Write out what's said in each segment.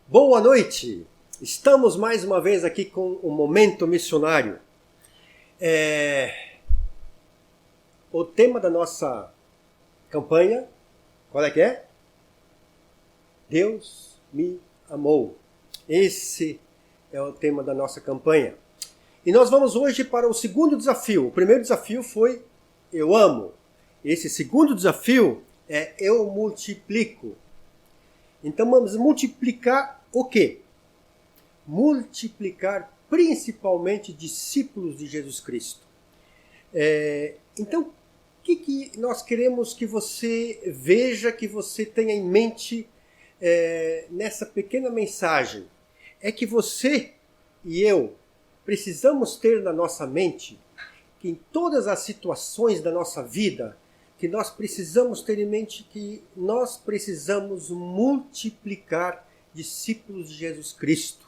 Boa noite! Estamos mais uma vez aqui com o Momento Missionário. O tema da nossa campanha, qual é que é? Deus me amou. Esse é o tema da nossa campanha. E nós vamos hoje para o segundo desafio. O primeiro desafio foi eu amo. Esse segundo desafio é eu multiplico. Então vamos multiplicar o quê? Multiplicar principalmente discípulos de Jesus Cristo. Então, o que nós queremos que você veja, que você tenha em mente nessa pequena mensagem? É que você e eu precisamos ter na nossa mente que em todas as situações da nossa vida, que nós precisamos ter em mente que nós precisamos multiplicar discípulos de Jesus Cristo.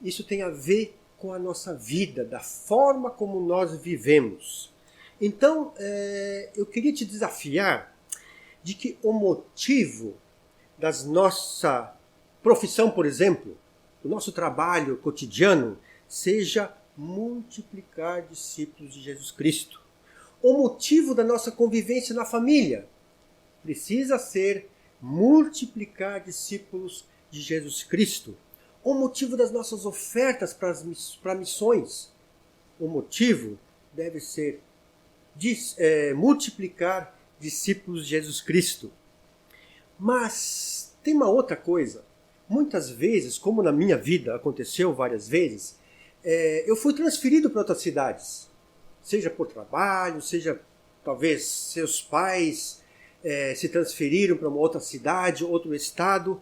Isso tem a ver com a nossa vida, da forma como nós vivemos. Então, eu queria te desafiar de que o motivo da nossa profissão, por exemplo, do nosso trabalho cotidiano, seja multiplicar discípulos de Jesus Cristo. O motivo da nossa convivência na família precisa ser multiplicar discípulos de Jesus Cristo. O motivo das nossas ofertas para missões, o motivo deve ser multiplicar discípulos de Jesus Cristo. Mas tem uma outra coisa. Muitas vezes, como na minha vida aconteceu várias vezes, eu fui transferido para outras cidades. Seja por trabalho, seja talvez seus pais se transferiram para uma outra cidade, outro estado.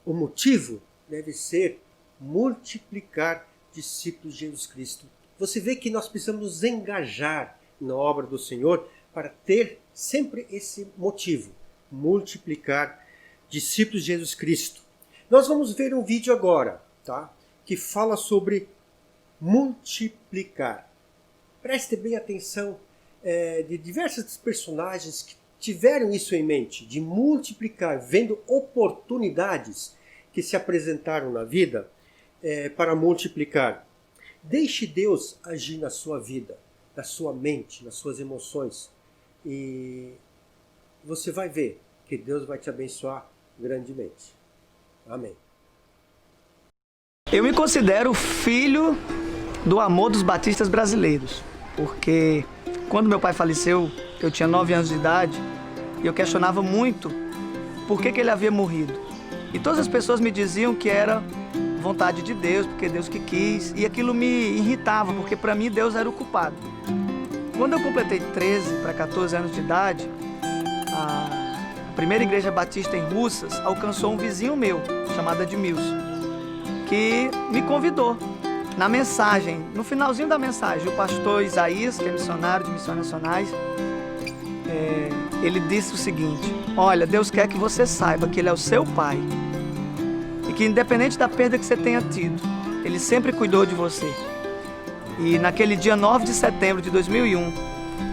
O motivo deve ser multiplicar discípulos de Jesus Cristo. Você vê que nós precisamos nos engajar na obra do Senhor para ter sempre esse motivo, multiplicar discípulos de Jesus Cristo. Nós vamos ver um vídeo agora, tá? Que fala sobre multiplicar. Preste bem atenção de diversos personagens que tiveram isso em mente, de multiplicar, vendo oportunidades que se apresentaram na vida para multiplicar. Deixe Deus agir na sua vida, na sua mente, nas suas emoções. E você vai ver que Deus vai te abençoar grandemente. Amém. Eu me considero filho do amor dos batistas brasileiros, porque quando meu pai faleceu, eu tinha 9 anos de idade e eu questionava muito por que ele havia morrido. E todas as pessoas me diziam que era vontade de Deus, porque Deus que quis, e aquilo me irritava, porque para mim Deus era o culpado. Quando eu completei 13 para 14 anos de idade, a primeira igreja batista em Russas alcançou um vizinho meu, chamado Edmilson, que me convidou. Na mensagem, no finalzinho da mensagem, o pastor Isaías, que é missionário de Missões Nacionais, ele disse o seguinte: olha, Deus quer que você saiba que Ele é o seu pai e que independente da perda que você tenha tido, Ele sempre cuidou de você. E naquele dia 9 de setembro de 2001,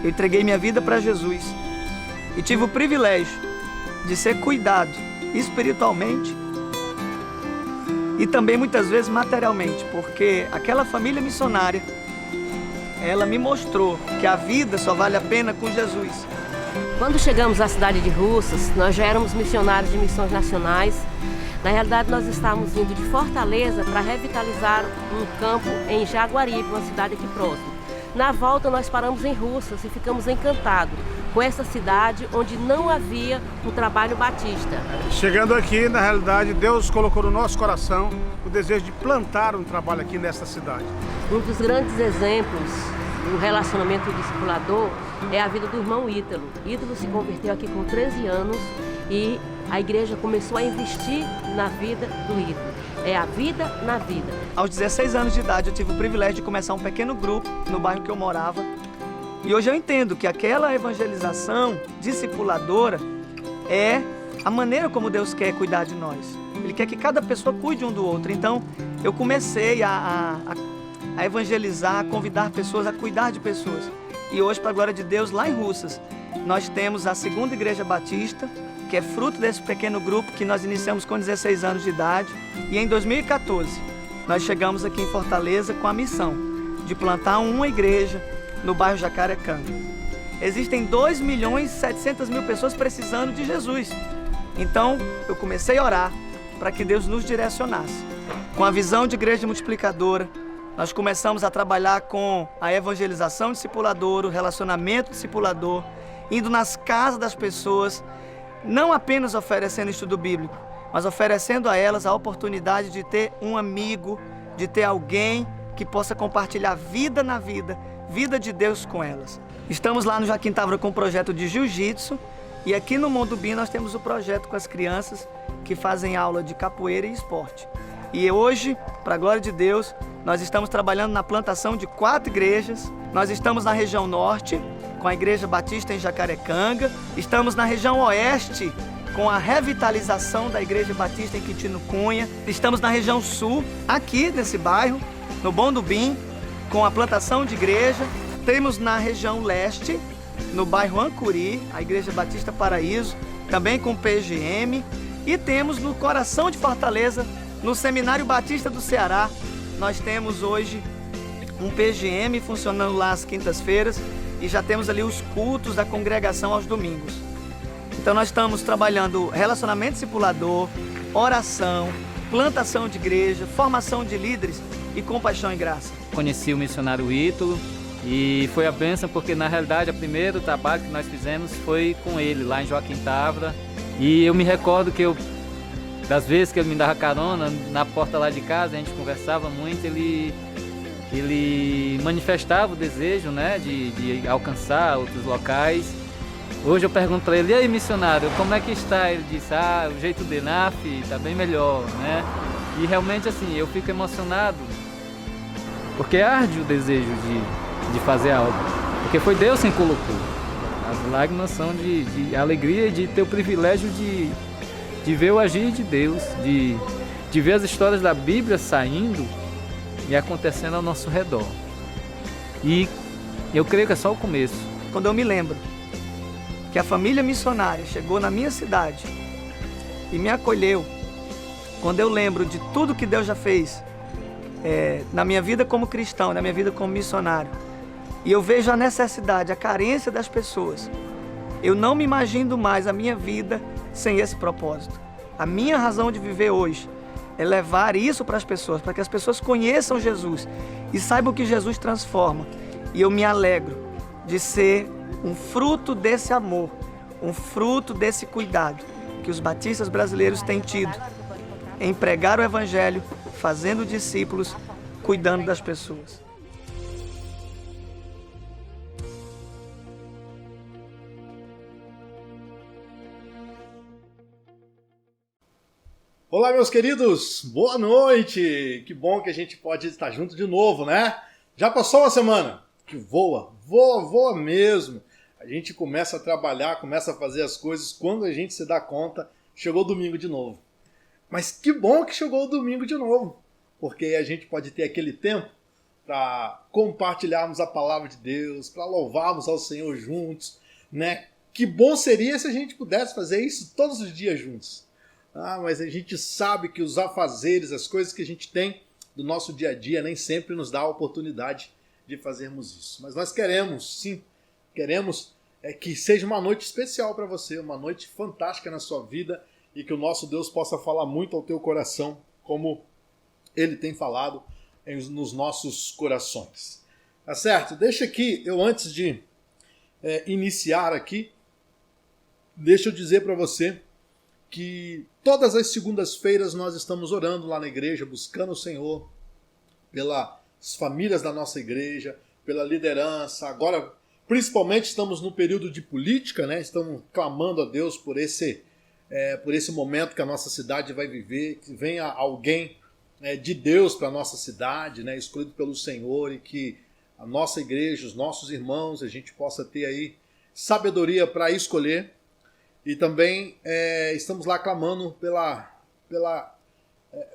eu entreguei minha vida para Jesus e tive o privilégio de ser cuidado espiritualmente e também muitas vezes materialmente, porque aquela família missionária, ela me mostrou que a vida só vale a pena com Jesus. Quando chegamos à cidade de Russas, nós já éramos missionários de Missões Nacionais. Na realidade, nós estávamos vindo de Fortaleza para revitalizar um campo em Jaguaribe, uma cidade aqui próxima. Na volta, nós paramos em Russas e ficamos encantados com essa cidade onde não havia um trabalho batista. Chegando aqui, na realidade, Deus colocou no nosso coração o desejo de plantar um trabalho aqui nesta cidade. Um dos grandes exemplos do relacionamento discipulador é a vida do irmão Ítalo. Ítalo se converteu aqui com 13 anos e a igreja começou a investir na vida do Ítalo. É a vida na vida. Aos 16 anos de idade, eu tive o privilégio de começar um pequeno grupo no bairro que eu morava. E hoje eu entendo que aquela evangelização discipuladora é a maneira como Deus quer cuidar de nós. Ele quer que cada pessoa cuide um do outro. Então, eu comecei a evangelizar, a convidar pessoas, a cuidar de pessoas. E hoje, para a glória de Deus, lá em Russas, nós temos a segunda Igreja Batista, que é fruto desse pequeno grupo que nós iniciamos com 16 anos de idade. E em 2014, nós chegamos aqui em Fortaleza com a missão de plantar uma igreja no bairro Jacarecanga. Existem 2.700.000 pessoas precisando de Jesus. Então, eu comecei a orar para que Deus nos direcionasse. Com a visão de igreja multiplicadora, nós começamos a trabalhar com a evangelização discipuladora, o relacionamento discipulador, indo nas casas das pessoas, não apenas oferecendo estudo bíblico, mas oferecendo a elas a oportunidade de ter um amigo, de ter alguém que possa compartilhar vida na vida, vida de Deus com elas. Estamos lá no Joaquim Távora com o projeto de jiu-jitsu e aqui no Mondubim nós temos o projeto com as crianças que fazem aula de capoeira e esporte. E hoje, para a glória de Deus, nós estamos trabalhando na plantação de 4 igrejas. Nós estamos na região norte, com a Igreja Batista em Jacarecanga. Estamos na região oeste, com a revitalização da Igreja Batista em Quintino Cunha. Estamos na região sul, aqui nesse bairro, no Mondubim, com a plantação de igreja. Temos na região leste, no bairro Ancuri, a Igreja Batista Paraíso, também com PGM. E temos no coração de Fortaleza, no Seminário Batista do Ceará, nós temos hoje um PGM funcionando lá às quintas-feiras e já temos ali os cultos da congregação aos domingos. Então nós estamos trabalhando relacionamento discipulador, oração, plantação de igreja, formação de líderes e compaixão e graça. Conheci o missionário Ítalo e foi a bênção porque na realidade o primeiro trabalho que nós fizemos foi com ele lá em Joaquim Távora. E eu me recordo que das vezes que ele me dava carona, na porta lá de casa, a gente conversava muito, ele manifestava o desejo, né, de alcançar outros locais. Hoje eu pergunto para ele, e aí missionário, como é que está? Ele disse, o jeito dele, está bem melhor, né? E realmente assim, eu fico emocionado, porque arde o desejo de fazer algo, porque foi Deus quem colocou. As lágrimas são de alegria e de ter o privilégio de ver o agir de Deus, de ver as histórias da Bíblia saindo e acontecendo ao nosso redor. E eu creio que é só o começo. Quando eu me lembro que a família missionária chegou na minha cidade e me acolheu, quando eu lembro de tudo que Deus já fez na minha vida como cristão, na minha vida como missionário, e eu vejo a necessidade, a carência das pessoas, eu não me imagino mais a minha vida sem esse propósito. A minha razão de viver hoje é levar isso para as pessoas, para que as pessoas conheçam Jesus e saibam que Jesus transforma. E eu me alegro de ser um fruto desse amor, um fruto desse cuidado que os batistas brasileiros têm tido em pregar o Evangelho, fazendo discípulos, cuidando das pessoas. Olá, meus queridos, boa noite! Que bom que a gente pode estar junto de novo, né? Já passou uma semana que voa mesmo. A gente começa a trabalhar, começa a fazer as coisas, quando a gente se dá conta, chegou domingo de novo. Mas que bom que chegou o domingo de novo, porque a gente pode ter aquele tempo para compartilharmos a palavra de Deus, para louvarmos ao Senhor juntos, né? Que bom seria se a gente pudesse fazer isso todos os dias juntos. Mas a gente sabe que os afazeres, as coisas que a gente tem do nosso dia a dia, nem sempre nos dá a oportunidade de fazermos isso. Mas nós queremos, sim, que seja uma noite especial para você, uma noite fantástica na sua vida e que o nosso Deus possa falar muito ao teu coração, como Ele tem falado nos nossos corações. Tá certo? Deixa aqui, antes de iniciar aqui, deixa eu dizer para você que todas as segundas-feiras nós estamos orando lá na igreja, buscando o Senhor, pelas famílias da nossa igreja, pela liderança. Agora, principalmente, estamos no período de política, né? Estamos clamando a Deus por esse momento que a nossa cidade vai viver, que venha alguém de Deus para a nossa cidade, né? Escolhido pelo Senhor, e que a nossa igreja, os nossos irmãos, a gente possa ter aí sabedoria para escolher. E também estamos lá clamando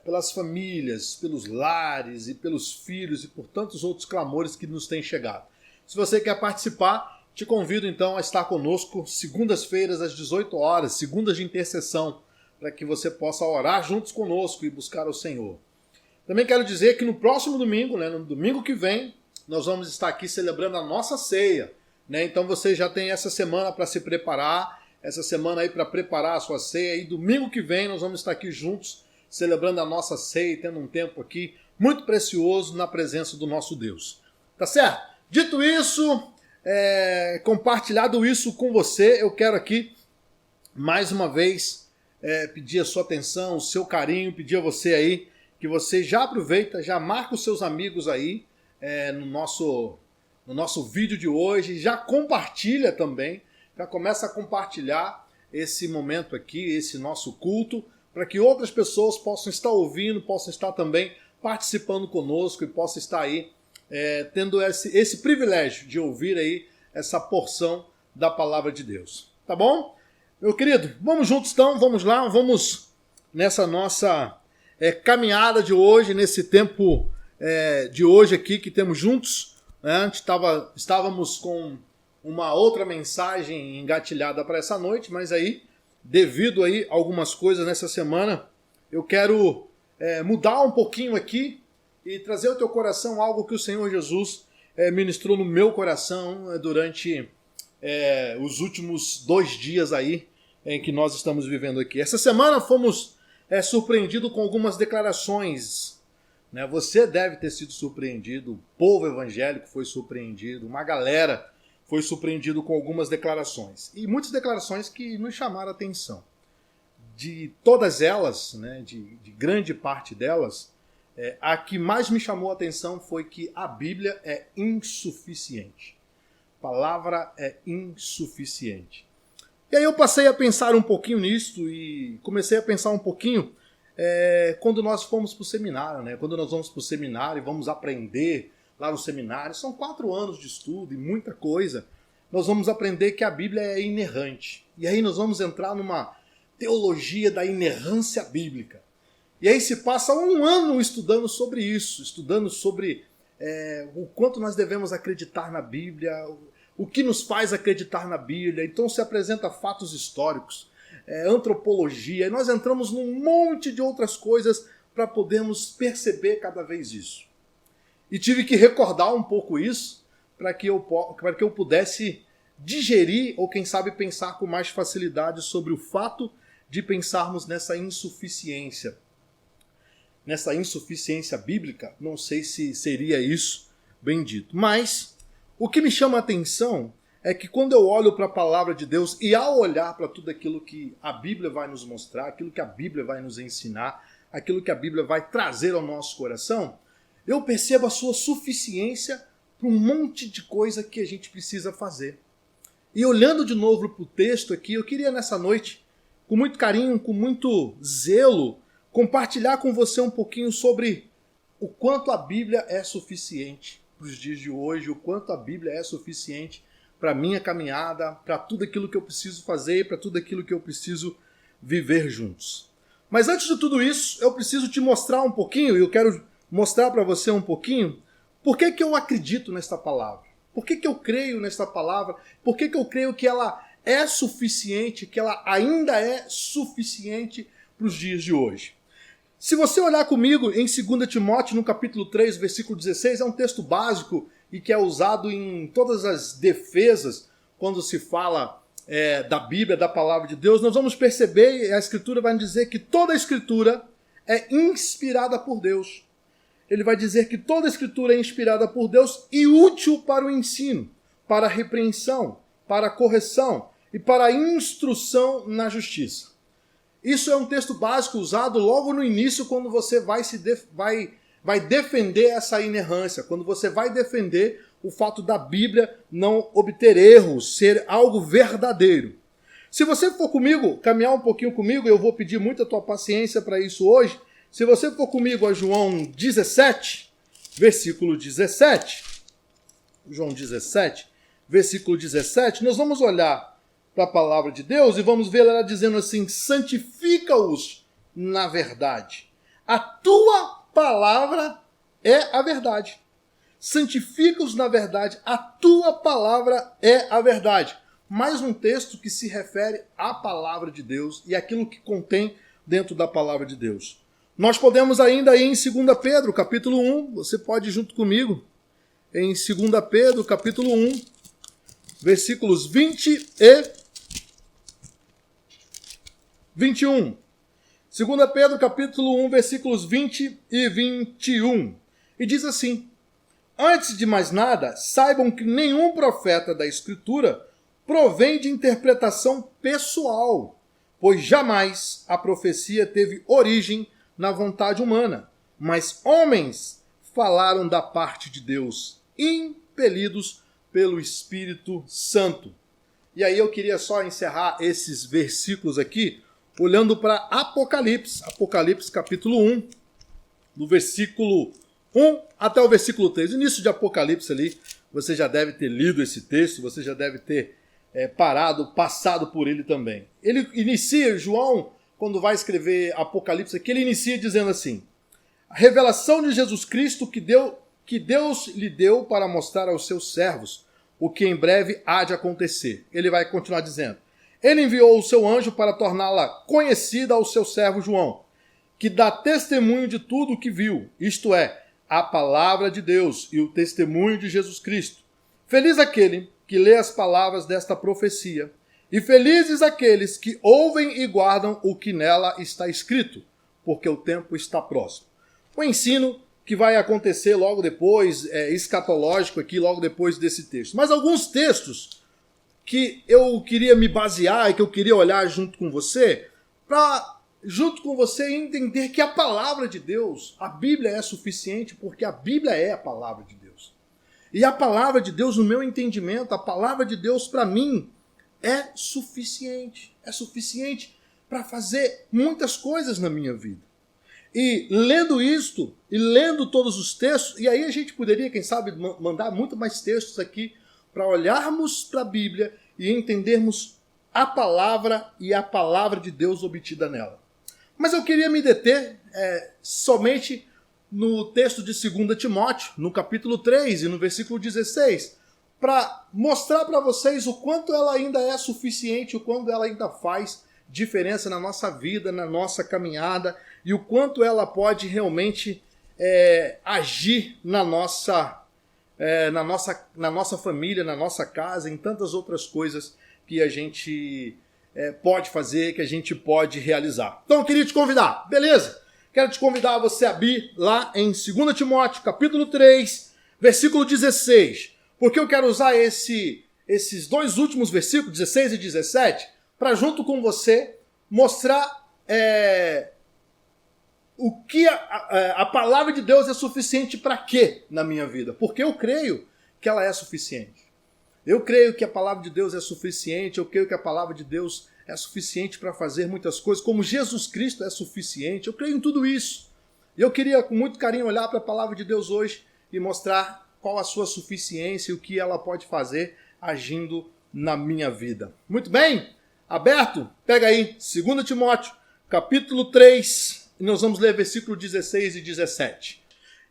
pelas famílias, pelos lares e pelos filhos e por tantos outros clamores que nos têm chegado. Se você quer participar, te convido então a estar conosco segundas-feiras às 18 horas, segundas de intercessão, para que você possa orar juntos conosco e buscar o Senhor. Também quero dizer que no próximo domingo, no domingo que vem, nós vamos estar aqui celebrando a nossa ceia. Então você já tem essa semana para se preparar, essa semana aí para preparar a sua ceia. E domingo que vem nós vamos estar aqui juntos, celebrando a nossa ceia e tendo um tempo aqui muito precioso na presença do nosso Deus. Tá certo? Dito isso, compartilhado isso com você, eu quero aqui, mais uma vez, pedir a sua atenção, o seu carinho, pedir a você aí, que você já aproveita, já marca os seus amigos aí no nosso vídeo de hoje, já compartilha também, já começa a compartilhar esse momento aqui, esse nosso culto, para que outras pessoas possam estar ouvindo, possam estar também participando conosco e possam estar aí tendo esse privilégio de ouvir aí essa porção da palavra de Deus. Tá bom? Meu querido, vamos juntos então, vamos lá, vamos nessa nossa caminhada de hoje, nesse tempo de hoje aqui que temos juntos. Antes estávamos com uma outra mensagem engatilhada para essa noite, mas aí, devido aí a algumas coisas nessa semana, eu quero mudar um pouquinho aqui e trazer ao teu coração algo que o Senhor Jesus ministrou no meu coração durante os últimos 2 dias aí em que nós estamos vivendo aqui. Essa semana fomos surpreendidos com algumas declarações. Você deve ter sido surpreendido, o povo evangélico foi surpreendido, uma galera foi surpreendido com algumas declarações. E muitas declarações que nos chamaram a atenção. De todas elas, de grande parte delas, a que mais me chamou a atenção foi que a Bíblia é insuficiente. A palavra é insuficiente. E aí eu passei a pensar um pouquinho nisso e comecei a pensar um pouquinho quando nós fomos para o seminário. Quando nós vamos para o seminário e vamos aprender lá no seminário, são 4 anos de estudo e muita coisa, nós vamos aprender que a Bíblia é inerrante. E aí nós vamos entrar numa teologia da inerrância bíblica. E aí se passa 1 ano estudando sobre isso, estudando sobre o quanto nós devemos acreditar na Bíblia, o que nos faz acreditar na Bíblia. Então se apresenta fatos históricos, antropologia, e nós entramos num monte de outras coisas para podermos perceber cada vez isso. E tive que recordar um pouco isso para que eu pudesse digerir ou quem sabe pensar com mais facilidade sobre o fato de pensarmos nessa insuficiência bíblica. Não sei se seria isso bem dito. Mas o que me chama a atenção é que quando eu olho para a palavra de Deus e ao olhar para tudo aquilo que a Bíblia vai nos mostrar, aquilo que a Bíblia vai nos ensinar, aquilo que a Bíblia vai trazer ao nosso coração, eu percebo a sua suficiência para um monte de coisa que a gente precisa fazer. E olhando de novo para o texto aqui, eu queria nessa noite, com muito carinho, com muito zelo, compartilhar com você um pouquinho sobre o quanto a Bíblia é suficiente para os dias de hoje, o quanto a Bíblia é suficiente para a minha caminhada, para tudo aquilo que eu preciso fazer, para tudo aquilo que eu preciso viver juntos. Mas antes de tudo isso, eu preciso te mostrar um pouquinho, e eu quero mostrar para você um pouquinho, por que eu acredito nesta palavra. Por que eu creio nesta palavra? Por que eu creio que ela é suficiente, que ela ainda é suficiente para os dias de hoje? Se você olhar comigo em 2 Timóteo, no capítulo 3, versículo 16, é um texto básico e que é usado em todas as defesas quando se fala da Bíblia, da palavra de Deus. Nós vamos perceber, a Escritura vai dizer que toda a Escritura é inspirada por Deus. Ele vai dizer que toda a Escritura é inspirada por Deus e útil para o ensino, para a repreensão, para a correção e para a instrução na justiça. Isso é um texto básico usado logo no início quando você vai defender essa inerrância, quando você vai defender o fato da Bíblia não obter erros, ser algo verdadeiro. Se você for comigo, caminhar um pouquinho comigo, eu vou pedir muita tua paciência para isso hoje. Se você for comigo a João 17, versículo 17, João 17, versículo 17, nós vamos olhar para a palavra de Deus e vamos ver ela dizendo assim: santifica-os na verdade. A tua palavra é a verdade. santifica-os na verdade, a tua palavra é a verdade. Mais um texto que se refere à palavra de Deus e aquilo que contém dentro da palavra de Deus. Nós podemos ainda ir em 2 Pedro, capítulo 1, você pode ir junto comigo, em 2 Pedro, capítulo 1, versículos 20 e 21. 2 Pedro, capítulo 1, versículos 20 e 21. E diz assim: antes de mais nada, saibam que nenhum profeta da Escritura provém de interpretação pessoal, pois jamais a profecia teve origem na vontade humana, mas homens falaram da parte de Deus, impelidos pelo Espírito Santo. E aí eu queria só encerrar esses versículos aqui, olhando para Apocalipse, Apocalipse capítulo 1, do versículo 1 até o versículo 3. No início de Apocalipse ali, você já deve ter lido esse texto, você já deve ter passado por ele também. Ele inicia, João, quando vai escrever Apocalipse aqui, ele inicia dizendo assim: a revelação de Jesus Cristo que Deus lhe deu para mostrar aos seus servos o que em breve há de acontecer. Ele vai continuar dizendo: ele enviou o seu anjo para torná-la conhecida ao seu servo João, que dá testemunho de tudo o que viu, isto é, a palavra de Deus e o testemunho de Jesus Cristo. Feliz aquele que lê as palavras desta profecia, e felizes aqueles que ouvem e guardam o que nela está escrito, porque o tempo está próximo. O ensino que vai acontecer logo depois, escatológico aqui, logo depois desse texto. Mas alguns textos que eu queria me basear e que eu queria olhar junto com você, para junto com você entender que a palavra de Deus, a Bíblia é suficiente, porque a Bíblia é a palavra de Deus. E a palavra de Deus, no meu entendimento, a palavra de Deus para mim é suficiente. É suficiente para fazer muitas coisas na minha vida. E lendo isto, e lendo todos os textos, e aí a gente poderia, quem sabe, mandar muito mais textos aqui para olharmos para a Bíblia e entendermos a palavra e a palavra de Deus obtida nela. Mas eu queria me deter somente no texto de 2 Timóteo, no capítulo 3 e no versículo 16, para mostrar para vocês o quanto ela ainda é suficiente, o quanto ela ainda faz diferença na nossa vida, na nossa caminhada, e o quanto ela pode realmente agir na nossa família, na nossa casa, em tantas outras coisas que a gente pode fazer, que a gente pode realizar. Então eu queria te convidar, beleza? Quero te convidar a você abrir lá em 2 Timóteo, capítulo 3, versículo 16, porque eu quero usar esses dois últimos versículos, 16 e 17, para junto com você mostrar o que a palavra de Deus é suficiente para quê na minha vida. Porque eu creio que ela é suficiente. Eu creio que a palavra de Deus é suficiente, eu creio que a palavra de Deus é suficiente para fazer muitas coisas, como Jesus Cristo é suficiente. Eu creio em tudo isso. E eu queria com muito carinho olhar para a palavra de Deus hoje e mostrar qual a sua suficiência e o que ela pode fazer agindo na minha vida. Muito bem? Aberto? Pega aí, 2 Timóteo, capítulo 3, e nós vamos ler versículo 16 e 17.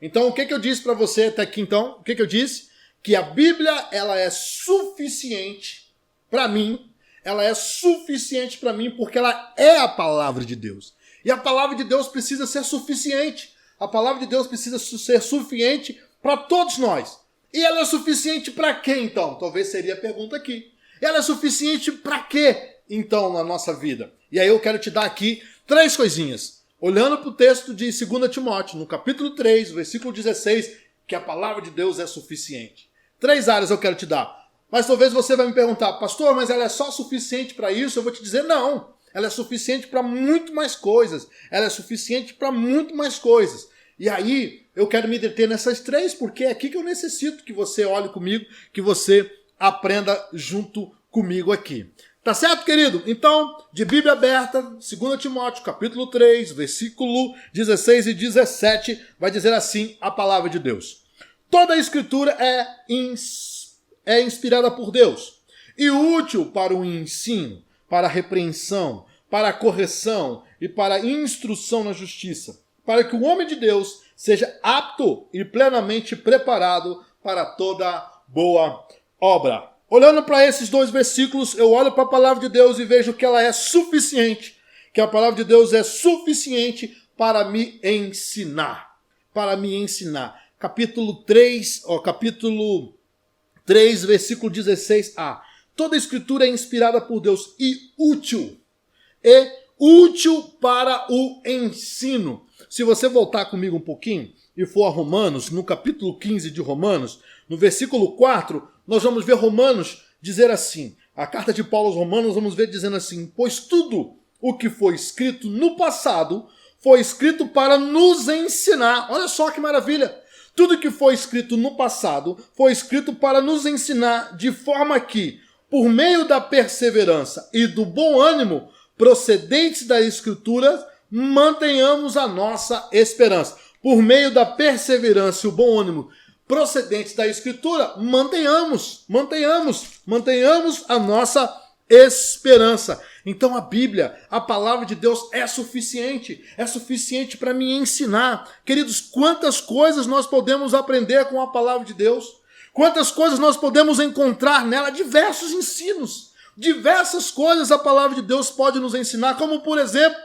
Então, o que eu disse para você até aqui, então? O que eu disse? Que a Bíblia, ela é suficiente para mim, ela é suficiente para mim porque ela é a palavra de Deus. E a palavra de Deus precisa ser suficiente. A palavra de Deus precisa ser suficiente para todos nós. E ela é suficiente para quê, então? Talvez seria a pergunta aqui. Ela é suficiente para quê, então, na nossa vida? E aí eu quero te dar aqui 3 coisinhas. Olhando para o texto de 2 Timóteo, no capítulo 3, versículo 16, que a palavra de Deus é suficiente. 3 áreas eu quero te dar. Mas talvez você vai me perguntar, pastor, mas ela é só suficiente para isso? Eu vou te dizer, não. Ela é suficiente para muito mais coisas. Ela é suficiente para muito mais coisas. E aí, eu quero me deter nessas 3, porque é aqui que eu necessito que você olhe comigo, que você aprenda junto comigo aqui. Tá certo, querido? Então, de Bíblia aberta, 2 Timóteo, capítulo 3, versículo 16 e 17, vai dizer assim a palavra de Deus. Toda a Escritura é inspirada por Deus e útil para o ensino, para a repreensão, para a correção e para a instrução na justiça, para que o homem de Deus seja apto e plenamente preparado para toda boa obra. Olhando para esses dois versículos, eu olho para a palavra de Deus e vejo que ela é suficiente, que a palavra de Deus é suficiente para me ensinar. Para me ensinar. Capítulo 3, versículo 16a. Toda a escritura é inspirada por Deus e útil para o ensino. Se você voltar comigo um pouquinho e for a Romanos, no capítulo 15 de Romanos, no versículo 4, nós vamos ver Romanos dizer assim, a carta de Paulo aos Romanos, vamos ver dizendo assim, pois tudo o que foi escrito no passado foi escrito para nos ensinar. Olha só que maravilha! Tudo que foi escrito no passado foi escrito para nos ensinar, de forma que, por meio da perseverança e do bom ânimo procedentes da Escritura, mantenhamos a nossa esperança. Por meio da perseverança e o bom ânimo procedentes da Escritura, mantenhamos a nossa esperança. Então a Bíblia, a palavra de Deus é suficiente para me ensinar. Queridos, quantas coisas nós podemos aprender com a palavra de Deus? Quantas coisas nós podemos encontrar nela? Diversos ensinos, diversas coisas a palavra de Deus pode nos ensinar, como por exemplo,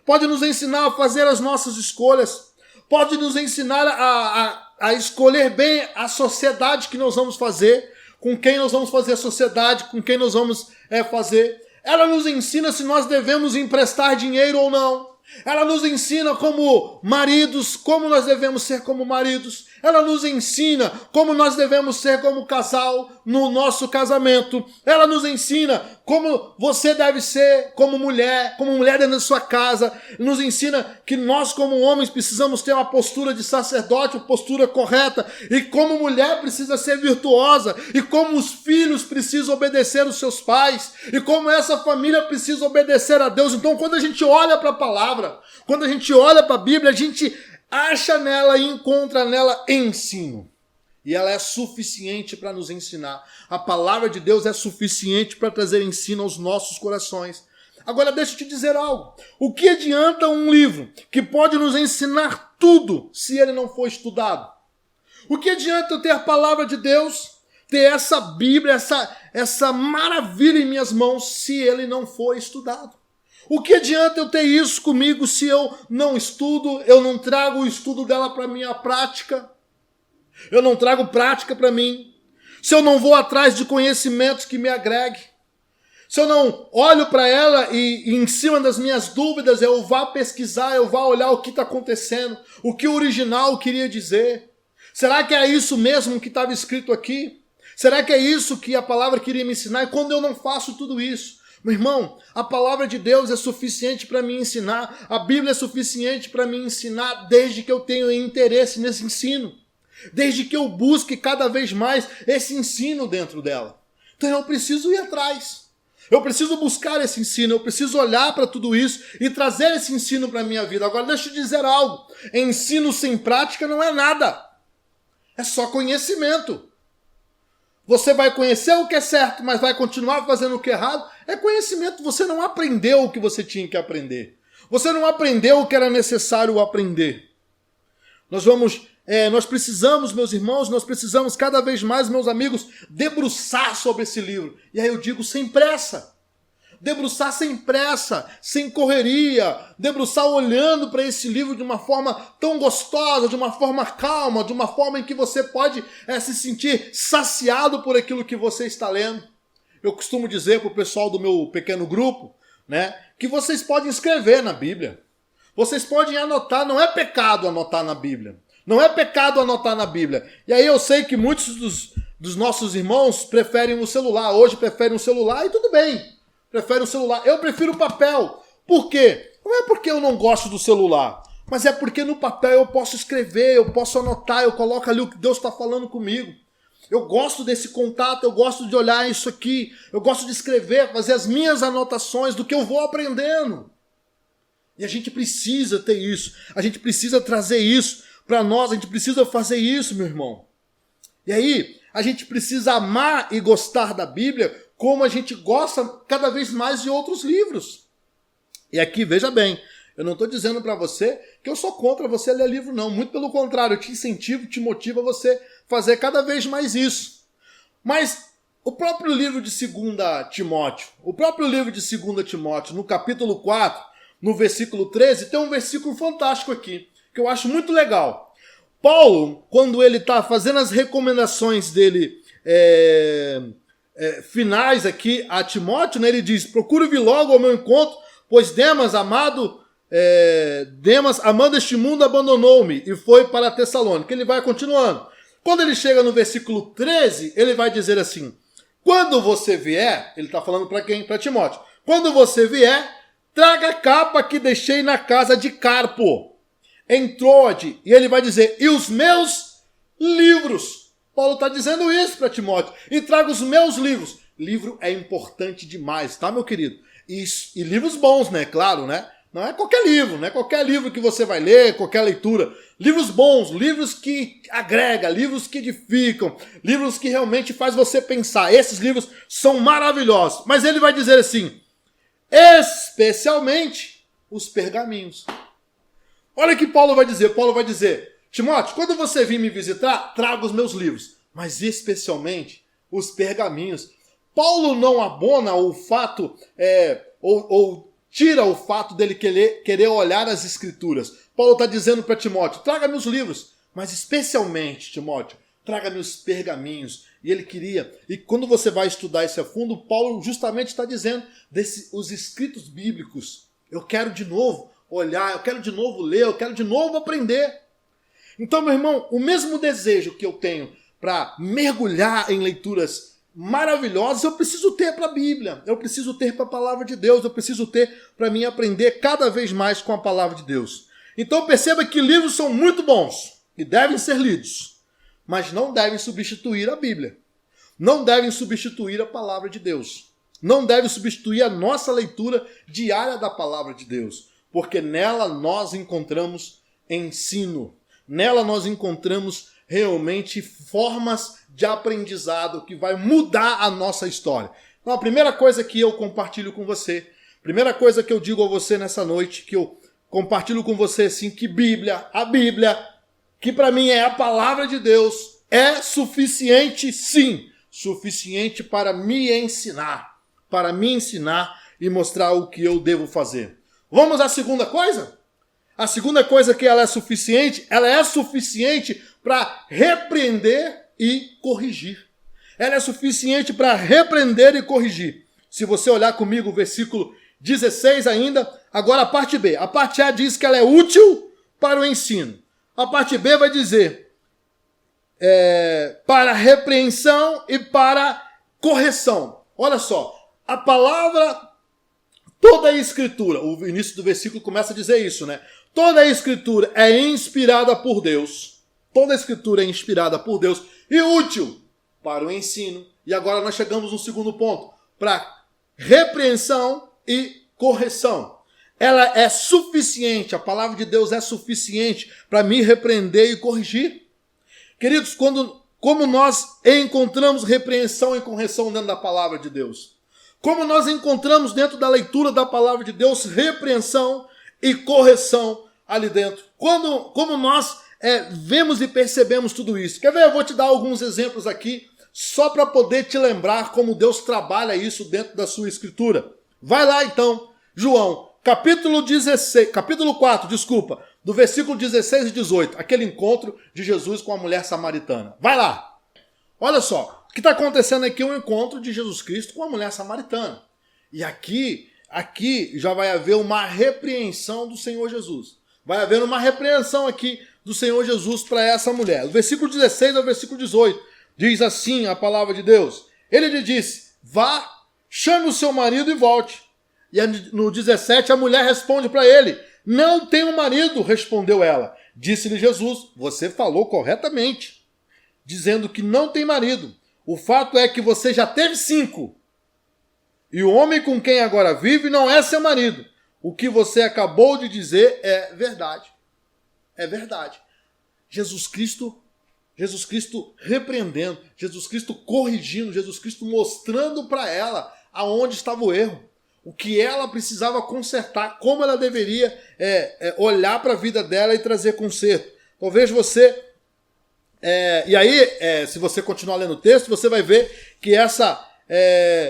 pode nos ensinar a fazer as nossas escolhas, pode nos ensinar a escolher bem a sociedade que nós vamos fazer, com quem nós vamos fazer a sociedade, com quem nós vamos fazer. Ela nos ensina se nós devemos emprestar dinheiro ou não. Ela nos ensina como maridos, como nós devemos ser como maridos. Ela nos ensina como nós devemos ser como casal no nosso casamento. Ela nos ensina como você deve ser como mulher dentro da sua casa. Nos ensina que nós como homens precisamos ter uma postura de sacerdote, uma postura correta. E como mulher precisa ser virtuosa. E como os filhos precisam obedecer os seus pais. E como essa família precisa obedecer a Deus. Então quando a gente olha para a palavra, quando a gente olha para a Bíblia, a gente acha nela e encontra nela ensino. E ela é suficiente para nos ensinar. A palavra de Deus é suficiente para trazer ensino aos nossos corações. Agora deixa eu te dizer algo. O que adianta um livro que pode nos ensinar tudo se ele não for estudado? O que adianta eu ter a palavra de Deus, ter essa Bíblia, essa maravilha em minhas mãos, se ele não for estudado? O que adianta eu ter isso comigo se eu não estudo, eu não trago o estudo dela para a minha prática? Eu não trago prática para mim? Se eu não vou atrás de conhecimentos que me agreguem? Se eu não olho para ela e em cima das minhas dúvidas eu vá pesquisar, eu vá olhar o que está acontecendo, o que o original queria dizer? Será que é isso mesmo que estava escrito aqui? Será que é isso que a palavra queria me ensinar? E quando eu não faço tudo isso, meu irmão, a palavra de Deus é suficiente para me ensinar, a Bíblia é suficiente para me ensinar desde que eu tenha interesse nesse ensino, desde que eu busque cada vez mais esse ensino dentro dela. Então eu preciso ir atrás, eu preciso buscar esse ensino, eu preciso olhar para tudo isso e trazer esse ensino para a minha vida. Agora deixa eu dizer algo, ensino sem prática não é nada, é só conhecimento. Você vai conhecer o que é certo, mas vai continuar fazendo o que é errado. É conhecimento. Você não aprendeu o que você tinha que aprender. Você não aprendeu o que era necessário aprender. Nós precisamos, meus irmãos, nós precisamos cada vez mais, meus amigos, debruçar sobre esse livro. E aí eu digo sem pressa. Debruçar sem pressa, sem correria, debruçar olhando para esse livro de uma forma tão gostosa, de uma forma calma, de uma forma em que você pode se sentir saciado por aquilo que você está lendo. Eu costumo dizer para o pessoal do meu pequeno grupo, né, que vocês podem escrever na Bíblia. Vocês podem anotar, não é pecado anotar na Bíblia. Não é pecado anotar na Bíblia. E aí eu sei que muitos dos nossos irmãos preferem o celular, hoje preferem o celular e tudo bem. Prefere o celular. Eu prefiro o papel. Por quê? Não é porque eu não gosto do celular, mas é porque no papel eu posso escrever, eu posso anotar, eu coloco ali o que Deus está falando comigo. Eu gosto desse contato, eu gosto de olhar isso aqui, eu gosto de escrever, fazer as minhas anotações do que eu vou aprendendo. E a gente precisa ter isso, a gente precisa trazer isso para nós, a gente precisa fazer isso, meu irmão. E aí, a gente precisa amar e gostar da Bíblia como a gente gosta cada vez mais de outros livros. E aqui, veja bem, Eu não estou dizendo para você que eu sou contra você ler livro, não. Muito pelo contrário, eu te incentivo, te motivo a você fazer cada vez mais isso. Mas o próprio livro de 2 Timóteo, no capítulo 4, no versículo 13, tem um versículo fantástico aqui, que eu acho muito legal. Paulo, quando ele está fazendo as recomendações dele finais aqui a Timóteo, né, ele diz: procure vir logo ao meu encontro, pois Demas, amando este mundo, abandonou-me e foi para Tessalônica. Ele vai continuando. Quando ele chega no versículo 13, ele vai dizer assim: quando você vier, ele está falando para quem? Para Timóteo. Quando você vier, traga a capa que deixei na casa de Carpo, em Troade. E ele vai dizer: e os meus livros. Paulo está dizendo isso para Timóteo. E traga os meus livros. Livro é importante demais, tá, meu querido? E livros bons, né? Claro, né? Não é qualquer livro, não é qualquer livro que você vai ler, qualquer leitura. Livros bons, livros que agregam, livros que edificam, livros que realmente faz você pensar. Esses livros são maravilhosos. Mas ele vai dizer assim: especialmente os pergaminhos. Olha o que Paulo vai dizer. Paulo vai dizer: Timóteo, quando você vir me visitar, traga os meus livros, mas especialmente os pergaminhos. Paulo não abona o fato, ou tira o fato dele querer olhar as escrituras. Paulo está dizendo para Timóteo: traga-me os livros, mas especialmente, Timóteo, traga-me os pergaminhos. E ele queria, e quando você vai estudar isso a fundo, Paulo justamente está dizendo os escritos bíblicos. Eu quero de novo olhar, eu quero de novo ler, eu quero de novo aprender. Então, meu irmão, o mesmo desejo que eu tenho para mergulhar em leituras maravilhosas, eu preciso ter para a Bíblia, eu preciso ter para a palavra de Deus, eu preciso ter para mim aprender cada vez mais com a palavra de Deus. Então perceba que livros são muito bons e devem ser lidos, mas não devem substituir a Bíblia, não devem substituir a palavra de Deus, não devem substituir a nossa leitura diária da palavra de Deus, porque nela nós encontramos ensino, nela nós encontramos realmente formas de aprendizado que vai mudar a nossa história. Então, a primeira coisa que eu compartilho com você, primeira coisa que eu digo a você nessa noite, que eu compartilho com você, assim, que a Bíblia, que para mim é a palavra de Deus, é suficiente, sim, suficiente para me ensinar e mostrar o que eu devo fazer. Vamos à segunda coisa? A segunda coisa que ela é suficiente para repreender e corrigir. Ela é suficiente para repreender e corrigir. Se você olhar comigo o versículo 16 ainda, agora a parte B. A parte A diz que ela é útil para o ensino. A parte B vai dizer para repreensão e para correção. Olha só, a palavra, toda a escritura, o início do versículo começa a dizer isso, né? Toda a escritura é inspirada por Deus. Toda a escritura é inspirada por Deus e útil para o ensino. E agora nós chegamos no segundo ponto, para repreensão e correção. Ela é suficiente, a palavra de Deus é suficiente para me repreender e corrigir. Queridos, como nós encontramos repreensão e correção dentro da palavra de Deus? Como nós encontramos dentro da leitura da palavra de Deus repreensão e correção ali dentro? Como nós vemos e percebemos tudo isso? Quer ver? Eu vou te dar alguns exemplos aqui, só para poder te lembrar como Deus trabalha isso dentro da sua escritura. Vai lá então, João, capítulo 4, do versículo 16 e 18, aquele encontro de Jesus com a mulher samaritana. Vai lá! Olha só, o que está acontecendo aqui é um encontro de Jesus Cristo com a mulher samaritana. E aqui já vai haver uma repreensão do Senhor Jesus. Vai haver uma repreensão aqui do Senhor Jesus para essa mulher. Do versículo 16 ao versículo 18, diz assim a palavra de Deus. Ele lhe disse: vá, chame o seu marido e volte. E no 17 a mulher responde para ele: não tenho marido, respondeu ela. Disse-lhe Jesus: você falou corretamente, dizendo que não tem marido. O fato é que você já teve 5. E o homem com quem agora vive não é seu marido. O que você acabou de dizer é verdade. É verdade. Jesus Cristo repreendendo, Jesus Cristo corrigindo, Jesus Cristo mostrando para ela aonde estava o erro. o que ela precisava consertar, como ela deveria olhar para a vida dela e trazer conserto. Talvez você... e aí, se você continuar lendo o texto, você vai ver que essa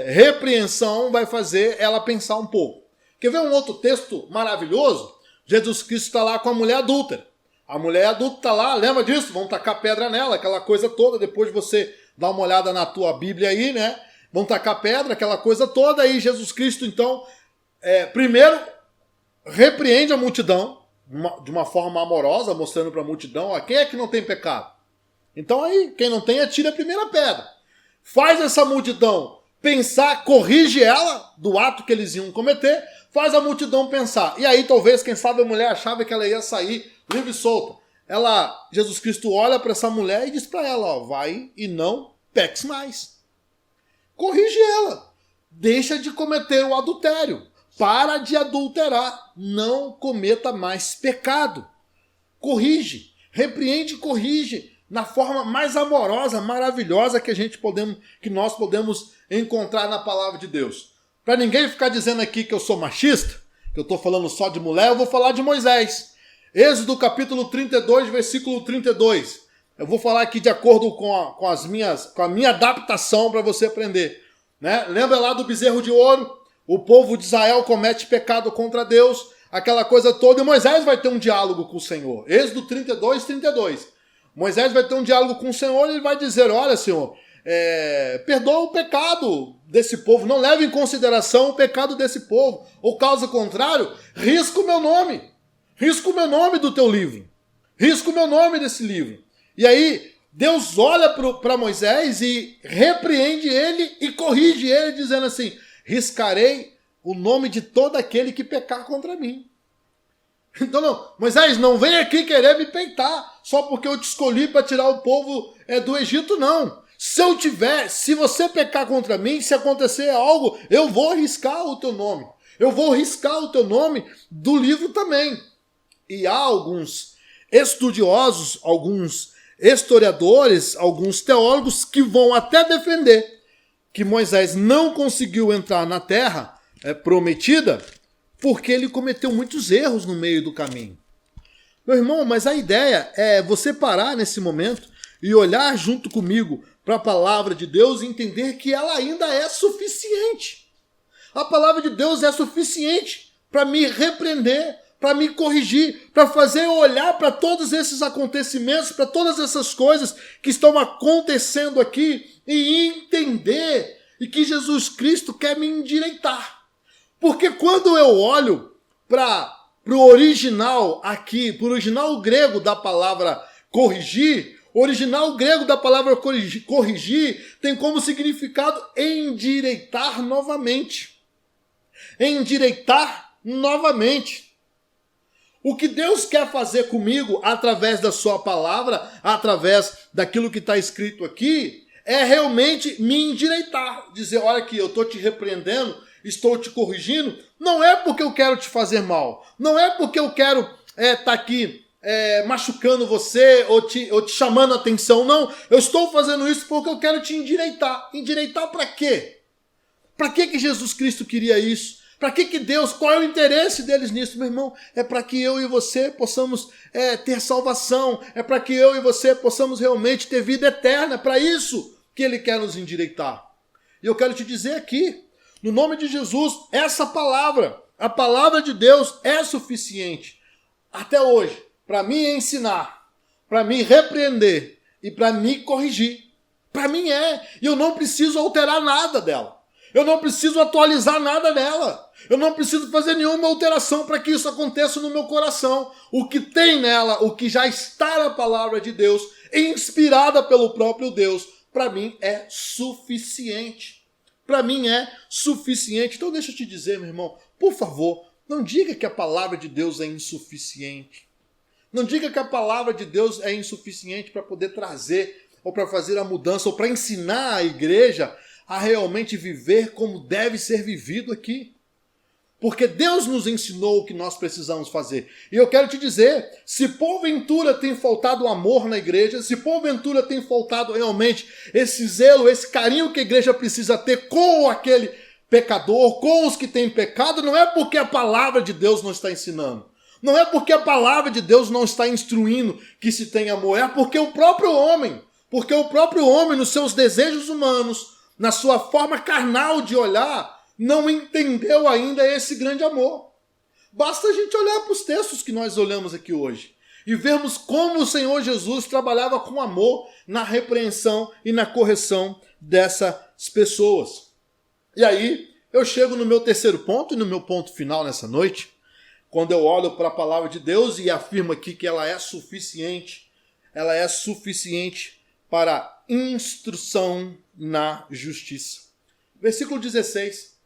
repreensão vai fazer ela pensar um pouco. Quer ver um outro texto maravilhoso? Jesus Cristo está lá com a mulher adúltera. A mulher adulta está lá, lembra disso? Vão tacar pedra nela, aquela coisa toda. Depois de você dar uma olhada na tua Bíblia aí, né? Vão tacar pedra, aquela coisa toda. Aí Jesus Cristo, então, primeiro repreende a multidão de uma forma amorosa, mostrando para a multidão, quem é que não tem pecado? Então aí, quem não tem, atira a primeira pedra. Faz essa multidão pensar, corrige ela do ato que eles iam cometer, faz a multidão pensar. E aí, talvez, quem sabe a mulher achava que ela ia sair livre e solta. Jesus Cristo olha para essa mulher e diz para ela, vai e não peques mais. Corrige ela. Deixa de cometer o adultério. Para de adulterar. Não cometa mais pecado. Corrige. Repreende e corrige na forma mais amorosa, maravilhosa que nós podemos encontrar na palavra de Deus. Para ninguém ficar dizendo aqui que eu sou machista, que eu estou falando só de mulher, eu vou falar de Moisés. Êxodo capítulo 32, versículo 32. Eu vou falar aqui de acordo com a minha adaptação para você aprender. Né? Lembra lá do bezerro de ouro? O povo de Israel comete pecado contra Deus, aquela coisa toda, e Moisés vai ter um diálogo com o Senhor. Êxodo 32, 32. Moisés vai ter um diálogo com o Senhor e ele vai dizer, olha, Senhor, perdoa o pecado desse povo, não leve em consideração o pecado desse povo, ou caso contrário, risca o meu nome do teu livro, risca o meu nome desse livro. E aí, Deus olha para Moisés e repreende ele e corrige ele, dizendo assim, riscarei o nome de todo aquele que pecar contra mim. Então, não, Moisés, não vem aqui querer me peitar, só porque eu te escolhi para tirar o povo do Egito, não. Se você pecar contra mim, se acontecer algo, eu vou riscar o teu nome. Eu vou riscar o teu nome do livro também. E há alguns estudiosos, alguns historiadores, alguns teólogos que vão até defender que Moisés não conseguiu entrar na terra prometida porque ele cometeu muitos erros no meio do caminho. Meu irmão, mas a ideia é você parar nesse momento e olhar junto comigo para a palavra de Deus e entender que ela ainda é suficiente. A palavra de Deus é suficiente para me repreender, para me corrigir, para fazer eu olhar para todos esses acontecimentos, para todas essas coisas que estão acontecendo aqui e entender e que Jesus Cristo quer me endireitar. Porque quando eu olho para o original aqui, para o original grego da palavra corrigir, o original grego da palavra corrigir tem como significado endireitar novamente. Endireitar novamente. O que Deus quer fazer comigo através da sua palavra, através daquilo que está escrito aqui, é realmente me endireitar. Dizer, olha aqui, eu estou te repreendendo, estou te corrigindo, não é porque eu quero te fazer mal, não é porque eu quero estar aqui machucando você ou te chamando a atenção, não, eu estou fazendo isso porque eu quero te endireitar. Endireitar para quê? Para que Jesus Cristo queria isso? Para que Deus, qual é o interesse deles nisso, meu irmão? É para que eu e você possamos ter salvação, é para que eu e você possamos realmente ter vida eterna, é para isso que Ele quer nos endireitar. E eu quero te dizer aqui, no nome de Jesus, essa palavra, a palavra de Deus é suficiente até hoje para me ensinar, para me repreender e para me corrigir. Para mim e eu não preciso alterar nada dela. Eu não preciso atualizar nada dela. Eu não preciso fazer nenhuma alteração para que isso aconteça no meu coração. O que tem nela, o que já está na palavra de Deus, inspirada pelo próprio Deus, para mim é suficiente. Para mim é suficiente. Então deixa eu te dizer, meu irmão, por favor, não diga que a palavra de Deus é insuficiente. Não diga que a palavra de Deus é insuficiente para poder trazer, ou para fazer a mudança, ou para ensinar a igreja a realmente viver como deve ser vivido aqui. Porque Deus nos ensinou o que nós precisamos fazer. E eu quero te dizer, se porventura tem faltado amor na igreja, se porventura tem faltado realmente esse zelo, esse carinho que a igreja precisa ter com aquele pecador, com os que têm pecado, não é porque a palavra de Deus não está ensinando. Não é porque a palavra de Deus não está instruindo que se tem amor. É porque o próprio homem, nos seus desejos humanos, na sua forma carnal de olhar, não entendeu ainda esse grande amor. Basta a gente olhar para os textos que nós olhamos aqui hoje e vermos como o Senhor Jesus trabalhava com amor na repreensão e na correção dessas pessoas. E aí, eu chego no meu terceiro ponto e no meu ponto final nessa noite, quando eu olho para a palavra de Deus e afirmo aqui que ela é suficiente para instrução na justiça. Versículo 16,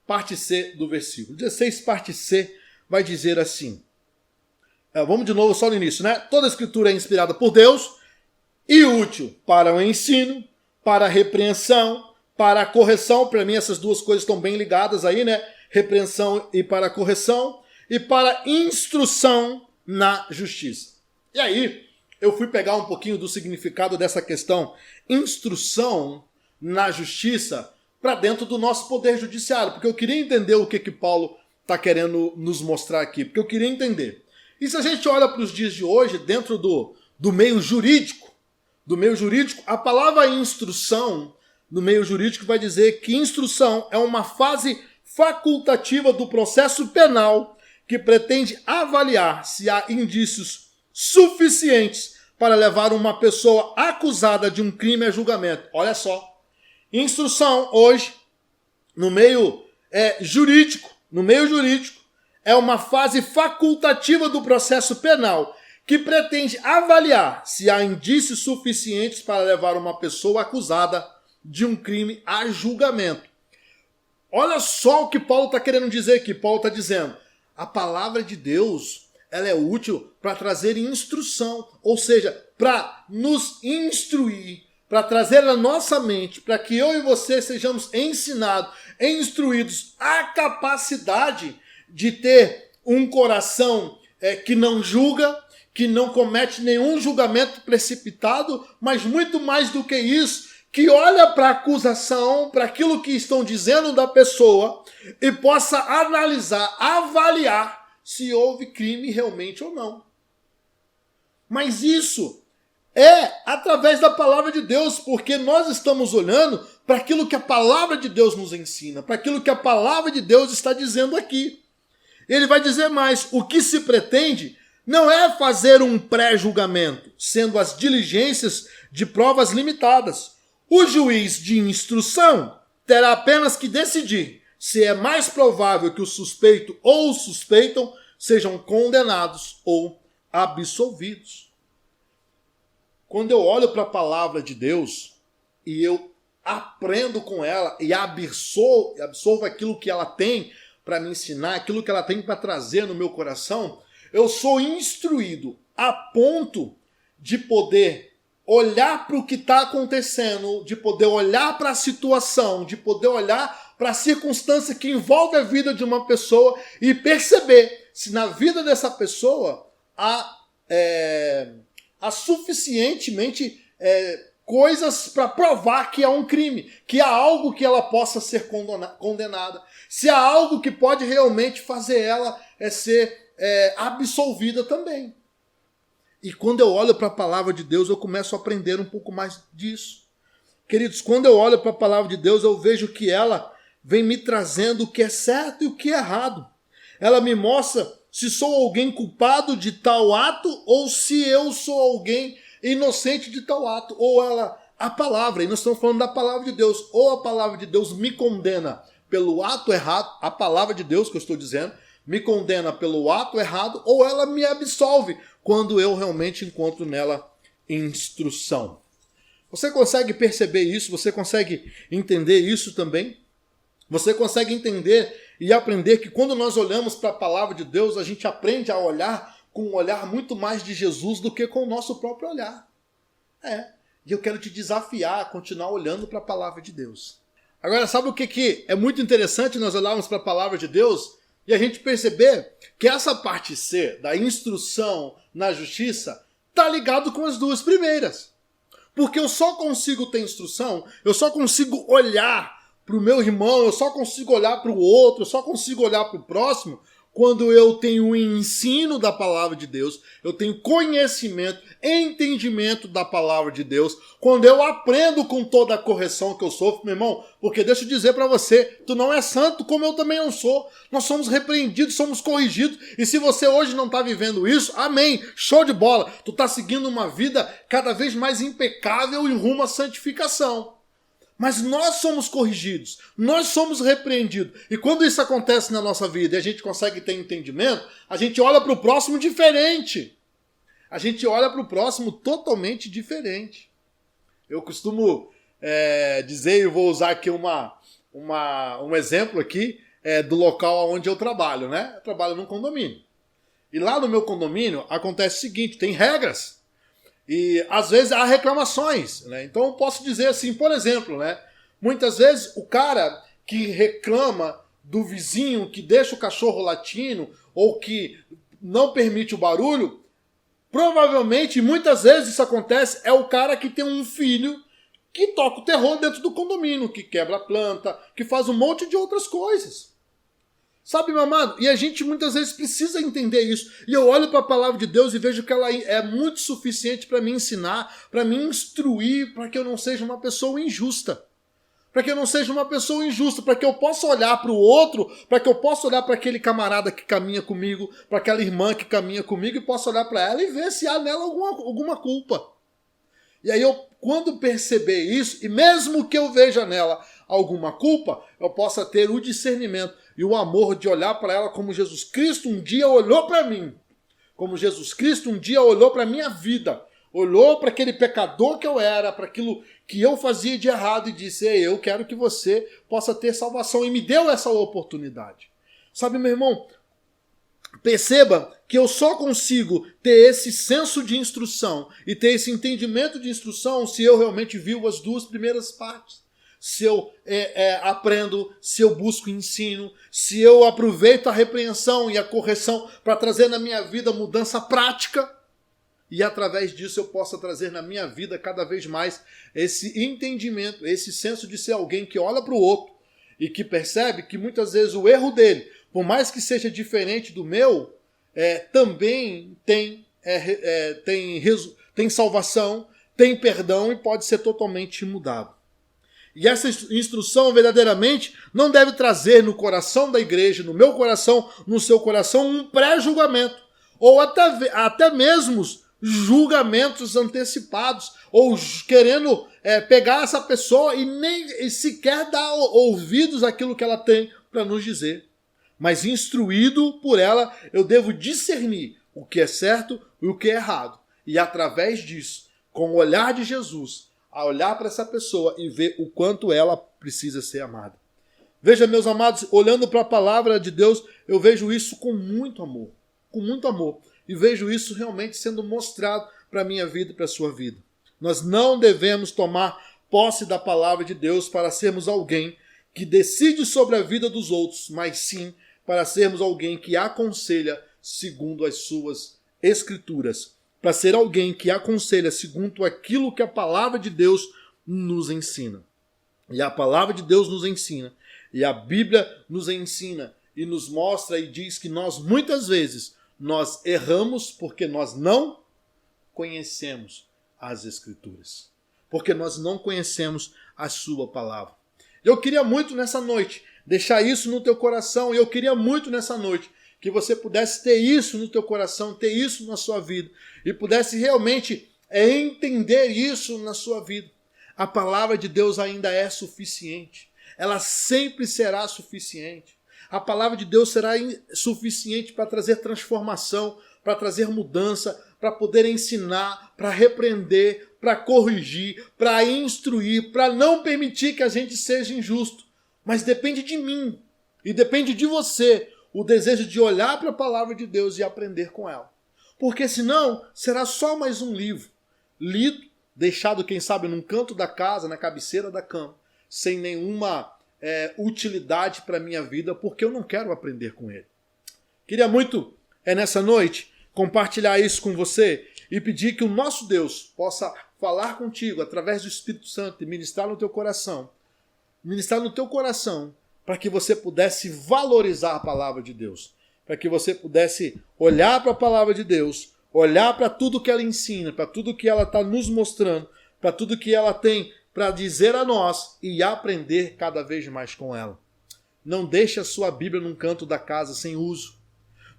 parte C do versículo. 16, parte C, vai dizer assim. Vamos de novo só no início, né? Toda a escritura é inspirada por Deus e útil para o ensino, para a repreensão, para a correção. Para mim essas duas coisas estão bem ligadas aí, né? Repreensão e para a correção. E para instrução na justiça. E aí, eu fui pegar um pouquinho do significado dessa questão instrução na justiça para dentro do nosso poder judiciário, porque eu queria entender o que Paulo está querendo nos mostrar aqui, porque eu queria entender. E se a gente olha para os dias de hoje, dentro do meio jurídico, a palavra instrução, no meio jurídico, vai dizer que instrução é uma fase facultativa do processo penal que pretende avaliar se há indícios suficientes para levar uma pessoa acusada de um crime a julgamento. Olha só, instrução hoje, no meio jurídico, é uma fase facultativa do processo penal que pretende avaliar se há indícios suficientes para levar uma pessoa acusada de um crime a julgamento. Olha só o que Paulo está querendo dizer aqui. Paulo está dizendo: a palavra de Deus, ela é útil para trazer instrução, ou seja, para nos instruir, para trazer na nossa mente, para que eu e você sejamos ensinados, instruídos, a capacidade de ter um coração que não julga, que não comete nenhum julgamento precipitado, mas muito mais do que isso, que olha para a acusação, para aquilo que estão dizendo da pessoa e possa analisar, avaliar se houve crime realmente ou não. Mas isso é através da palavra de Deus, porque nós estamos olhando para aquilo que a palavra de Deus nos ensina, para aquilo que a palavra de Deus está dizendo aqui. Ele vai dizer mais: o que se pretende não é fazer um pré-julgamento, sendo as diligências de provas limitadas. O juiz de instrução terá apenas que decidir se é mais provável que o suspeito ou os suspeitam sejam condenados ou absolvidos. Quando eu olho para a palavra de Deus e eu aprendo com ela e absorvo aquilo que ela tem para me ensinar, aquilo que ela tem para trazer no meu coração, eu sou instruído a ponto de poder olhar para o que está acontecendo, de poder olhar para a situação, de poder olhar para a circunstância que envolve a vida de uma pessoa e perceber se na vida dessa pessoa há suficientemente coisas para provar que há um crime, que há algo que ela possa ser condenada, se há algo que pode realmente fazer ela ser absolvida também. E quando eu olho para a palavra de Deus, eu começo a aprender um pouco mais disso. Queridos, quando eu olho para a palavra de Deus, eu vejo que ela vem me trazendo o que é certo e o que é errado. Ela me mostra se sou alguém culpado de tal ato ou se eu sou alguém inocente de tal ato. Ou a palavra, e nós estamos falando da palavra de Deus, ou a palavra de Deus me condena pelo ato errado, a palavra de Deus que eu estou dizendo, me condena pelo ato errado, ou ela me absolve quando eu realmente encontro nela instrução. Você consegue perceber isso? Você consegue entender isso também? Você consegue entender e aprender que quando nós olhamos para a palavra de Deus, a gente aprende a olhar com um olhar muito mais de Jesus do que com o nosso próprio olhar. E eu quero te desafiar a continuar olhando para a palavra de Deus. Agora, sabe o que é muito interessante nós olharmos para a palavra de Deus e a gente perceber que essa parte C, da instrução na justiça, está ligado com as duas primeiras. Porque eu só consigo ter instrução, eu só consigo olhar para o meu irmão, eu só consigo olhar para o outro, eu só consigo olhar para o próximo quando eu tenho o ensino da palavra de Deus, eu tenho conhecimento, entendimento da palavra de Deus, quando eu aprendo com toda a correção que eu sofro, meu irmão, porque deixa eu dizer para você, tu não é santo como eu também não sou, nós somos repreendidos, somos corrigidos, e se você hoje não está vivendo isso, amém, show de bola, tu está seguindo uma vida cada vez mais impecável em rumo à santificação. Mas nós somos corrigidos, nós somos repreendidos. E quando isso acontece na nossa vida e a gente consegue ter entendimento, a gente olha para o próximo diferente. A gente olha para o próximo totalmente diferente. Eu costumo dizer, e vou usar aqui um exemplo aqui do local onde eu trabalho, né? Eu trabalho num condomínio. E lá no meu condomínio acontece o seguinte, tem regras. E às vezes há reclamações, né? Então eu posso dizer assim, por exemplo, né? Muitas vezes o cara que reclama do vizinho que deixa o cachorro latindo ou que não permite o barulho, provavelmente, muitas vezes isso acontece, é o cara que tem um filho que toca o terror dentro do condomínio, que quebra a planta, que faz um monte de outras coisas. Sabe, meu amado? E a gente muitas vezes precisa entender isso. E eu olho para a palavra de Deus e vejo que ela é muito suficiente para me ensinar, para me instruir, para que eu não seja uma pessoa injusta. Para que eu não seja uma pessoa injusta, para que eu possa olhar para o outro, para que eu possa olhar para aquele camarada que caminha comigo, para aquela irmã que caminha comigo e possa olhar para ela e ver se há nela alguma culpa. E aí quando perceber isso, e mesmo que eu veja nela alguma culpa, eu possa ter o discernimento e o amor de olhar para ela como Jesus Cristo um dia olhou para mim. Como Jesus Cristo um dia olhou para a minha vida. Olhou para aquele pecador que eu era, para aquilo que eu fazia de errado e disse, ei, eu quero que você possa ter salvação. E me deu essa oportunidade. Sabe, meu irmão, perceba que eu só consigo ter esse senso de instrução e ter esse entendimento de instrução se eu realmente vivo as duas primeiras partes. Se eu aprendo, se eu busco ensino, se eu aproveito a repreensão e a correção para trazer na minha vida mudança prática, e através disso eu possa trazer na minha vida cada vez mais esse entendimento, esse senso de ser alguém que olha para o outro e que percebe que muitas vezes o erro dele, por mais que seja diferente do meu, também tem salvação, tem perdão e pode ser totalmente mudado. E essa instrução verdadeiramente não deve trazer no coração da igreja, no meu coração, no seu coração, um pré-julgamento. Ou até mesmo julgamentos antecipados. Ou querendo pegar essa pessoa e nem sequer dar ouvidos àquilo que ela tem para nos dizer. Mas instruído por ela, eu devo discernir o que é certo e o que é errado. E através disso, com o olhar de Jesus, a olhar para essa pessoa e ver o quanto ela precisa ser amada. Veja, meus amados, olhando para a palavra de Deus, eu vejo isso com muito amor. Com muito amor. E vejo isso realmente sendo mostrado para a minha vida e para a sua vida. Nós não devemos tomar posse da palavra de Deus para sermos alguém que decide sobre a vida dos outros, mas sim para sermos alguém que aconselha segundo as suas escrituras. Para ser alguém que aconselha segundo aquilo que a palavra de Deus nos ensina. E a palavra de Deus nos ensina, e a Bíblia nos ensina, e nos mostra e diz que nós, muitas vezes, nós erramos porque nós não conhecemos as Escrituras. Porque nós não conhecemos a sua palavra. Eu queria muito nessa noite deixar isso no teu coração, e eu queria muito nessa noite que você pudesse ter isso no teu coração, ter isso na sua vida, e pudesse realmente entender isso na sua vida. A palavra de Deus ainda é suficiente. Ela sempre será suficiente. A palavra de Deus será suficiente para trazer transformação, para trazer mudança, para poder ensinar, para repreender, para corrigir, para instruir, para não permitir que a gente seja injusto. Mas depende de mim e depende de você o desejo de olhar para a palavra de Deus e aprender com ela. Porque senão será só mais um livro, lido, deixado, quem sabe, num canto da casa, na cabeceira da cama, sem nenhuma utilidade para a minha vida, porque eu não quero aprender com ele. Queria muito, nessa noite, compartilhar isso com você e pedir que o nosso Deus possa falar contigo através do Espírito Santo e ministrar no teu coração ministrar no teu coração, para que você pudesse valorizar a palavra de Deus, para que você pudesse olhar para a palavra de Deus, olhar para tudo que ela ensina, para tudo que ela está nos mostrando, para tudo que ela tem para dizer a nós e aprender cada vez mais com ela. Não deixe a sua Bíblia num canto da casa sem uso.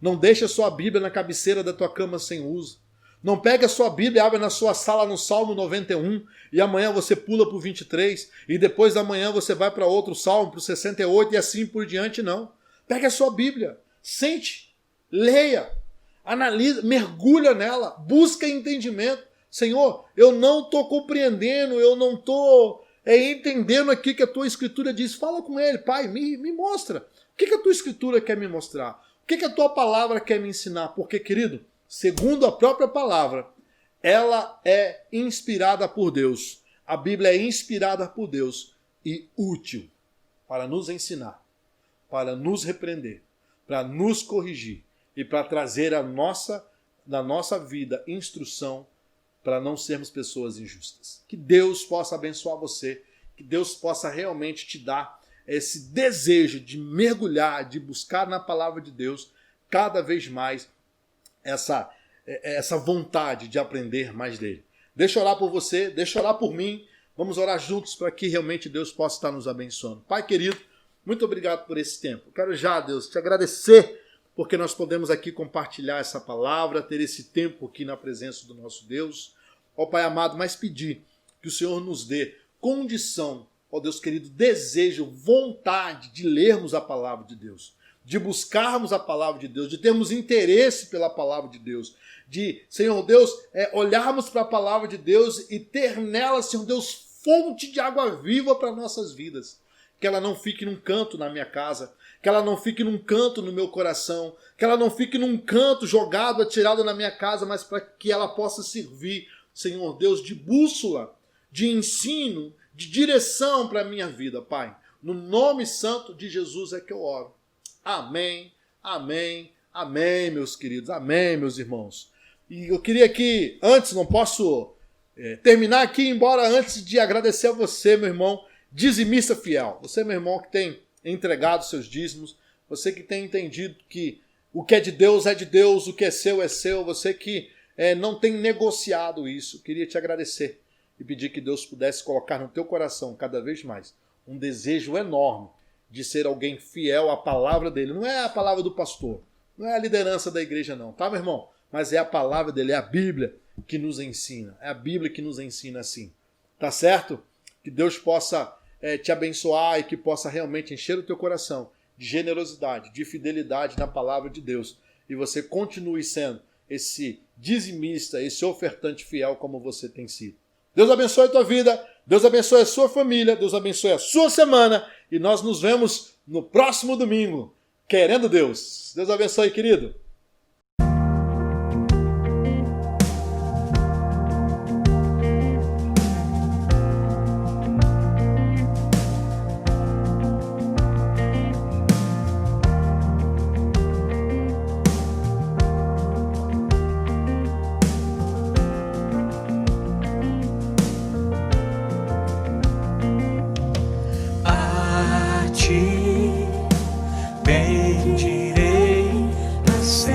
Não deixe a sua Bíblia na cabeceira da tua cama sem uso. Não pegue a sua Bíblia e abre na sua sala no Salmo 91 e amanhã você pula para o 23 e depois da manhã você vai para outro Salmo, para o 68 e assim por diante, não. Pegue a sua Bíblia, sente, leia, analisa, mergulha nela, busca entendimento. Senhor, eu não estou compreendendo, eu não estou entendendo aqui que a tua Escritura diz. Fala com ele, Pai, me mostra. O que a tua Escritura quer me mostrar? O que a tua palavra quer me ensinar? Porque, querido, segundo a própria palavra, ela é inspirada por Deus. A Bíblia é inspirada por Deus e útil para nos ensinar, para nos repreender, para nos corrigir e para trazer na nossa vida instrução para não sermos pessoas injustas. Que Deus possa abençoar você, que Deus possa realmente te dar esse desejo de mergulhar, de buscar na palavra de Deus cada vez mais essa vontade de aprender mais dele. Deixa eu orar por você, deixa eu orar por mim. Vamos orar juntos para que realmente Deus possa estar nos abençoando. Pai querido, muito obrigado por esse tempo. Quero já, Deus, te agradecer porque nós podemos aqui compartilhar essa palavra, ter esse tempo aqui na presença do nosso Deus. Ó Pai amado, mas pedir que o Senhor nos dê condição, ó Deus querido, desejo, vontade de lermos a palavra de Deus, de buscarmos a palavra de Deus, de termos interesse pela palavra de Deus, de, Senhor Deus, olharmos para a palavra de Deus e ter nela, Senhor Deus, fonte de água viva para nossas vidas. Que ela não fique num canto na minha casa, que ela não fique num canto no meu coração, que ela não fique num canto jogado, atirado na minha casa, mas para que ela possa servir, Senhor Deus, de bússola, de ensino, de direção para a minha vida, Pai. No nome santo de Jesus é que eu oro. Amém, amém, amém, meus queridos, amém, meus irmãos. E eu queria que, antes, não posso terminar aqui, embora antes de agradecer a você, meu irmão, dizimista fiel. Você, meu irmão, que tem entregado seus dízimos, você que tem entendido que o que é de Deus, o que é seu, você que não tem negociado isso. Queria te agradecer e pedir que Deus pudesse colocar no teu coração cada vez mais um desejo enorme de ser alguém fiel à palavra dele. Não é a palavra do pastor, não é a liderança da igreja não, tá, meu irmão? Mas é a palavra dele, é a Bíblia que nos ensina. É a Bíblia que nos ensina assim. Tá certo? Que Deus possa te abençoar e que possa realmente encher o teu coração de generosidade, de fidelidade na palavra de Deus. E você continue sendo esse dizimista, esse ofertante fiel como você tem sido. Deus abençoe a tua vida, Deus abençoe a sua família, Deus abençoe a sua semana e nós nos vemos no próximo domingo, querendo Deus. Deus abençoe, querido. Bendirei as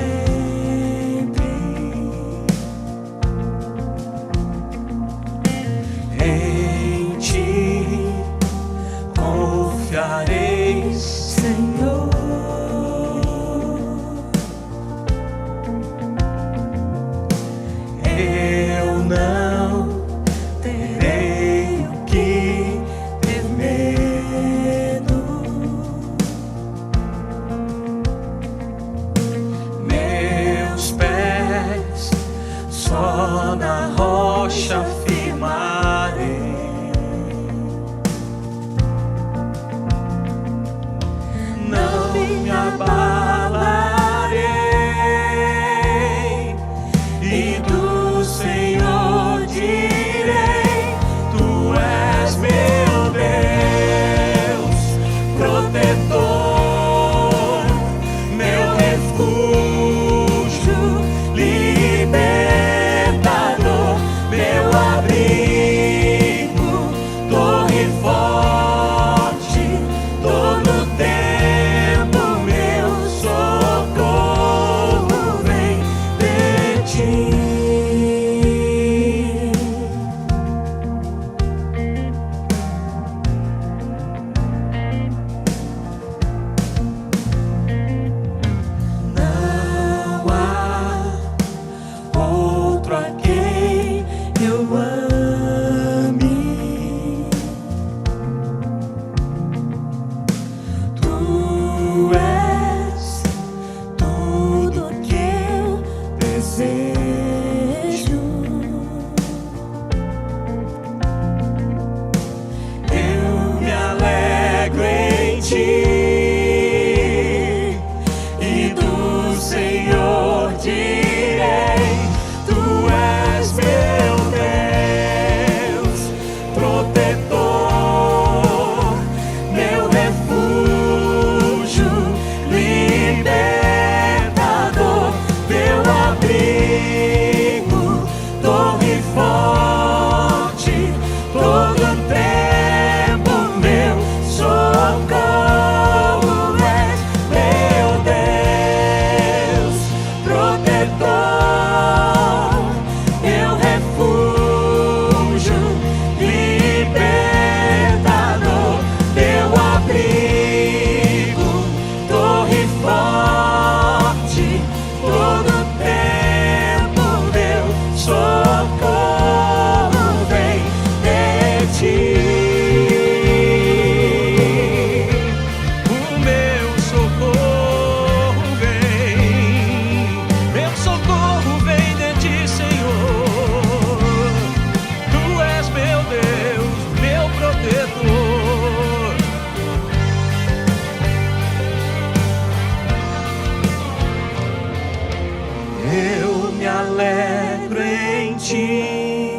Eu me alegro em ti,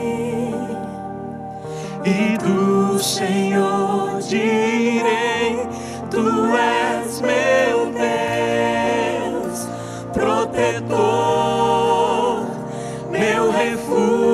e do Senhor direi: Tu és meu Deus, protetor, meu refúgio